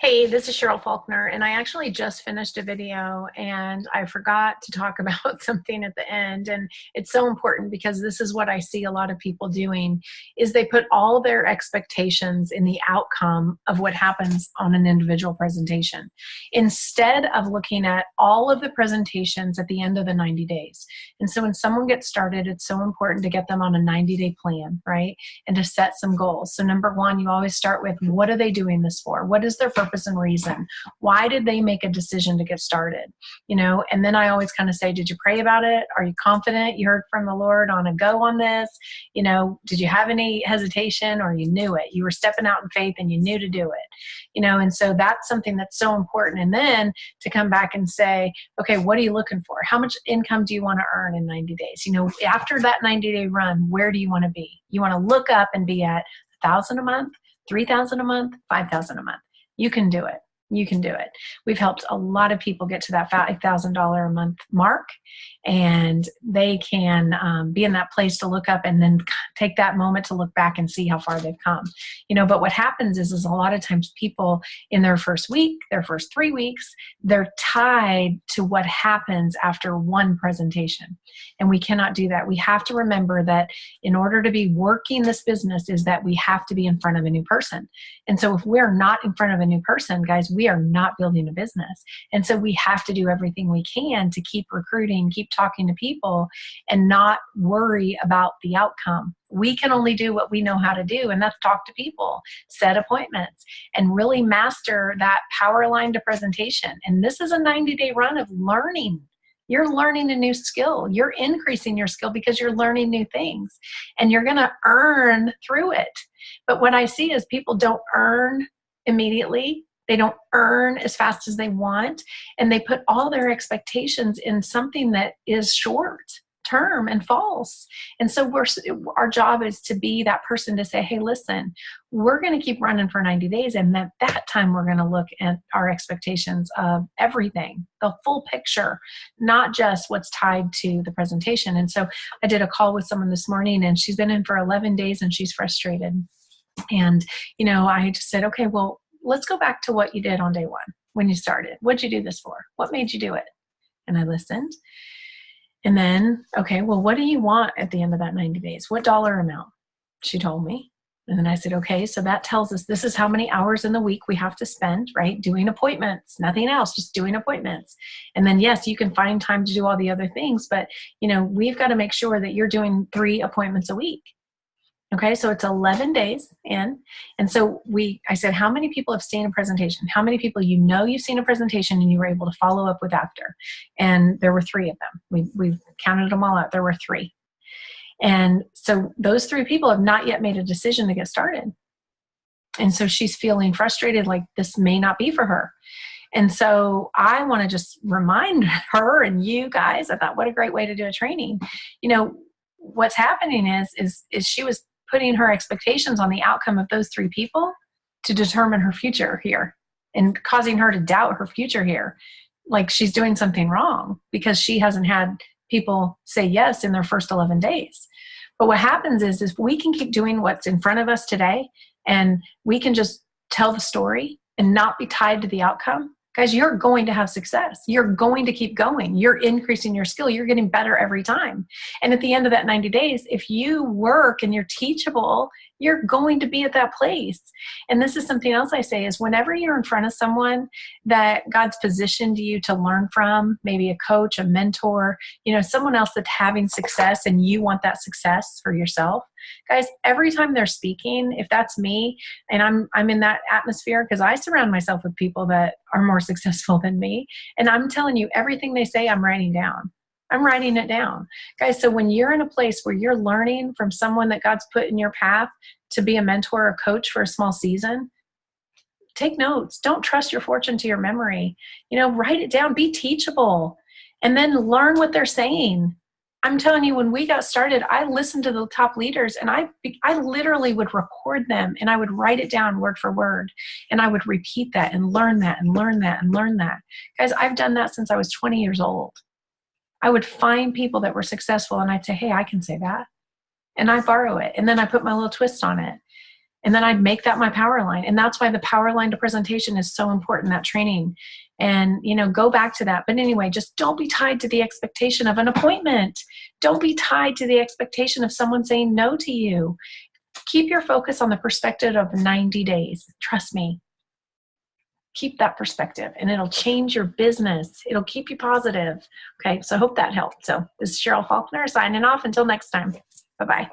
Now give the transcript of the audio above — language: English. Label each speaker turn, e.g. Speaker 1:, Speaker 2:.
Speaker 1: Hey, this is Cheryl Faulkner, and I actually just finished a video and I forgot to talk about something at the end. And it's so important because this is what I see a lot of people doing is they put all their expectations in the outcome of what happens on an individual presentation instead of looking at all of the presentations at the end of the 90 days. And so when someone gets started, it's so important to get them on a 90-day plan, right? And to set some goals. So number one, you always start with what are they doing this for? What is their purpose and reason? Why did they make a decision to get started? And then I always kind of say, did you pray about it? Are you confident you heard from the Lord on a go on this? Did you have any hesitation, or you knew it? You were stepping out in faith and you knew to do it, and so that's something that's so important. And then to come back and say, okay, what are you looking for? How much income do you want to earn in 90 days? After that 90-day run, where do you want to be? You want to look up and be at 1,000 a month, 3,000 a month, 5,000 a month. You can do it. You can do it. We've helped a lot of people get to that $5,000 a month mark, and they can be in that place to look up and then take that moment to look back and see how far they've come. But what happens is a lot of times people in their first week, their first 3 weeks, they're tied to what happens after one presentation. And we cannot do that. We have to remember that in order to be working this business is that we have to be in front of a new person. And so if we're not in front of a new person, guys, we are not building a business. And so we have to do everything we can to keep recruiting, keep talking to people, and not worry about the outcome. We can only do what we know how to do, and that's talk to people, set appointments, and really master that power line to presentation. And this is a 90-day run of learning. You're learning a new skill. You're increasing your skill because you're learning new things, and you're going to earn through it. But what I see is people don't earn immediately. They don't earn as fast as they want, and they put all their expectations in something that is short term and false. And so our job is to be that person to say, hey, listen, we're going to keep running for 90 days. And at that time, we're going to look at our expectations of everything, the full picture, not just what's tied to the presentation. And so I did a call with someone this morning, and she's been in for 11 days and she's frustrated. And, I just said, okay, well, let's go back to what you did on day one when you started. What'd you do this for? What made you do it? And I listened. And then, okay, well, what do you want at the end of that 90 days? What dollar amount? She told me. And then I said, okay, so that tells us this is how many hours in the week we have to spend, right? Doing appointments, nothing else, just doing appointments. And then, yes, you can find time to do all the other things, but, we've got to make sure that you're doing 3 appointments a week. Okay, so it's 11 days in. And so I said, how many people have seen a presentation? How many people you've seen a presentation and you were able to follow up with after? And there were 3 of them. We counted them all out. There were 3. And so those 3 people have not yet made a decision to get started. And so she's feeling frustrated, like this may not be for her. And so I want to just remind her and you guys, I thought, what a great way to do a training. What's happening is she was putting her expectations on the outcome of those 3 people to determine her future here, and causing her to doubt her future here. Like she's doing something wrong because she hasn't had people say yes in their first 11 days. But what happens is if we can keep doing what's in front of us today, and we can just tell the story and not be tied to the outcome, guys, you're going to have success. You're going to keep going. You're increasing your skill. You're getting better every time. And at the end of that 90 days, if you work and you're teachable, you're going to be at that place. And this is something else I say is whenever you're in front of someone that God's positioned you to learn from, maybe a coach, a mentor, someone else that's having success and you want that success for yourself, guys, every time they're speaking, if that's me and I'm in that atmosphere, because I surround myself with people that are more successful than me, and I'm telling you, everything they say, I'm writing down. I'm writing it down. Guys, so when you're in a place where you're learning from someone that God's put in your path to be a mentor or coach for a small season, take notes. Don't trust your fortune to your memory. Write it down. Be teachable. And then learn what they're saying. I'm telling you, when we got started, I listened to the top leaders, and I literally would record them, and I would write it down word for word, and I would repeat that and learn that and learn that and learn that. Guys, I've done that since I was 20 years old. I would find people that were successful, and I'd say, hey, I can say that. And I borrow it. And then I put my little twist on it. And then I'd make that my power line. And that's why the power line to presentation is so important, that training. And, you know, go back to that. But anyway, just don't be tied to the expectation of an appointment. Don't be tied to the expectation of someone saying no to you. Keep your focus on the perspective of 90 days. Trust me. Keep that perspective and it'll change your business. It'll keep you positive. Okay, so I hope that helped. So this is Cheryl Faulkner signing off. Until next time. Bye-bye.